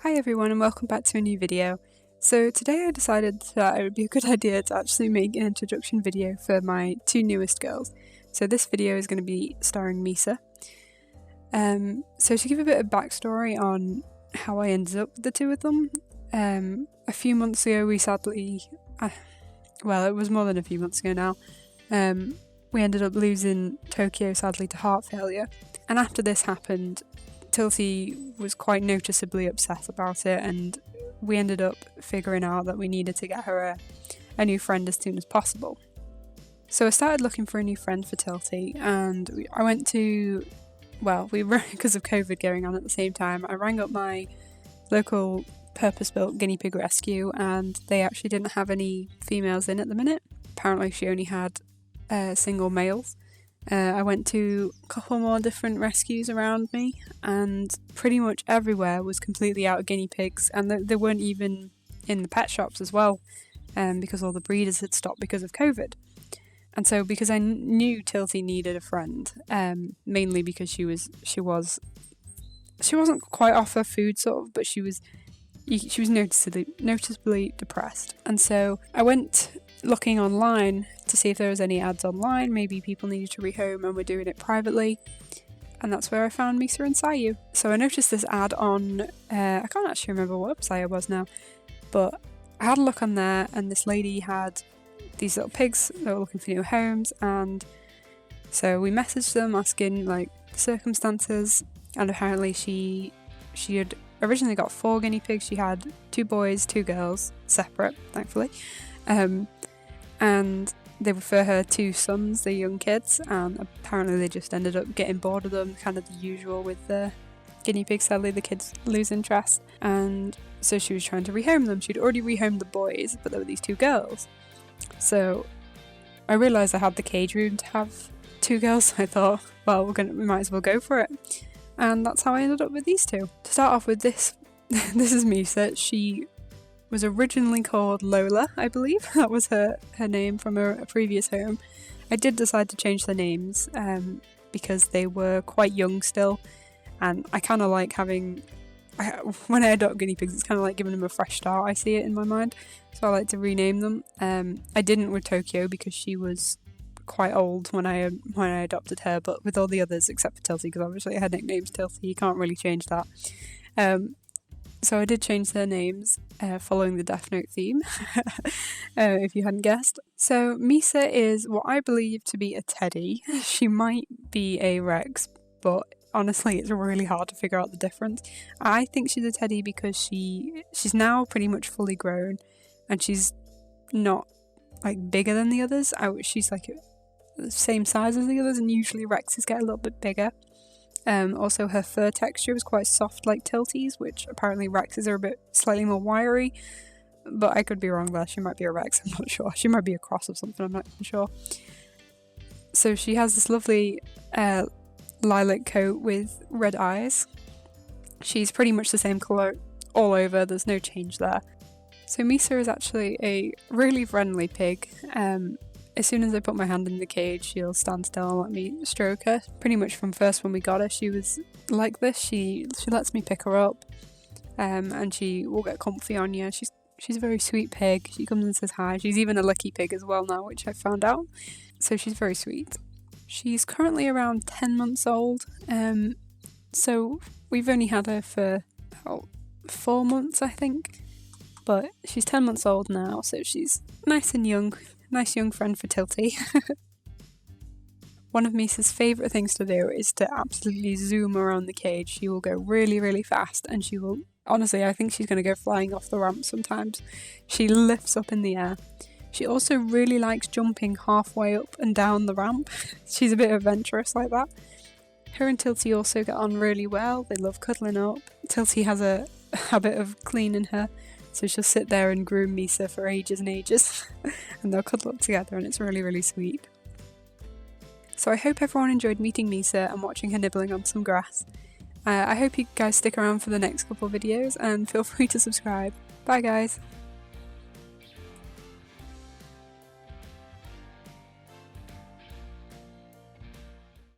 Hi everyone and welcome back to a new video. So today I decided that it would be a good idea to actually make an introduction video for my two newest girls. So this video is going to be starring Misa. So to give a bit of backstory on how I ended up with the two of them, a few months ago we sadly, well it was more than a few months ago now, we ended up losing Tokyo sadly to heart failure. And after this happened, Tilty was quite noticeably upset about it, and we ended up figuring out that we needed to get her a new friend as soon as possible. So I started looking for a new friend for Tilty, and I went to, well, because of COVID going on at the same time, I rang up my local purpose-built guinea pig rescue, and they actually didn't have any females in at the minute. Apparently she only had single males. I went to a couple more different rescues around me, and pretty much everywhere was completely out of guinea pigs, and they weren't even in the pet shops as well, because all the breeders had stopped because of COVID. And so because I knew Tilty needed a friend, mainly because she wasn't quite off her food sort of, but she was noticeably depressed. And so I went looking online to see if there was any ads online, maybe people needed to rehome and were doing it privately, and that's where I found Misa and Sayu. So I noticed this ad on, I can't actually remember what website it was now, but I had a look on there, and this lady had these little pigs that were looking for new homes, and so we messaged them asking like the circumstances, and apparently she had originally got 4 guinea pigs. She had 2 boys, 2 girls, separate thankfully, and they were for her 2 sons, they're young kids, and apparently they just ended up getting bored of them, kind of the usual with the guinea pigs. Sadly the kids lose interest, and so she was trying to rehome them. She'd already rehomed the boys, but there were these 2 girls. So I realised I had the cage room to have 2 girls, so I thought, well, we might as well go for it. And that's how I ended up with these 2. To start off with this is Misa. She was originally called Lola, I believe. That was her name from a previous home. I did decide to change their names because they were quite young still, and I kind of like having, when I adopt guinea pigs, it's kind of like giving them a fresh start. I see it in my mind, so I like to rename them. I didn't with Tokyo because she was quite old when I adopted her, but with all the others except for Tilty, because obviously her nickname's Tilty, you can't really change that. So I did change their names, following the Death Note theme, if you hadn't guessed. So Misa is what I believe to be a teddy. She might be a Rex, but honestly it's really hard to figure out the difference. I think she's a teddy because she's now pretty much fully grown, and she's not like bigger than the others. She's like the same size as the others, and usually Rexes get a little bit bigger. Also her fur texture is quite soft like Tilty's, which apparently Rexes are a bit slightly more wiry, but I could be wrong there. She might be a Rex, I'm not sure. She might be a cross of something, I'm not even sure. So she has this lovely lilac coat with red eyes. She's pretty much the same colour all over, there's no change there. So Misa is actually a really friendly pig. As soon as I put my hand in the cage, she'll stand still and let me stroke her. Pretty much from first when we got her, she was like this. She lets me pick her up, and she will get comfy on you. She's a very sweet pig. She comes and says hi. She's even a lucky pig as well now, which I found out. So she's very sweet. She's currently around 10 months old. So we've only had her for about 4 months, I think. But she's 10 months old now, so she's nice and young. Nice young friend for Tilty. One of Misa's favourite things to do is to absolutely zoom around the cage. She will go really, really fast, and she will, honestly, I think she's going to go flying off the ramp sometimes. She lifts up in the air. She also really likes jumping halfway up and down the ramp. She's a bit adventurous like that. Her and Tilty also get on really well. They love cuddling up. Tilty has a habit of cleaning her, so she'll sit there and groom Misa for ages and ages, and they'll cuddle up together, and it's really, really sweet. So I hope everyone enjoyed meeting Misa and watching her nibbling on some grass. I hope you guys stick around for the next couple of videos, and feel free to subscribe. Bye guys!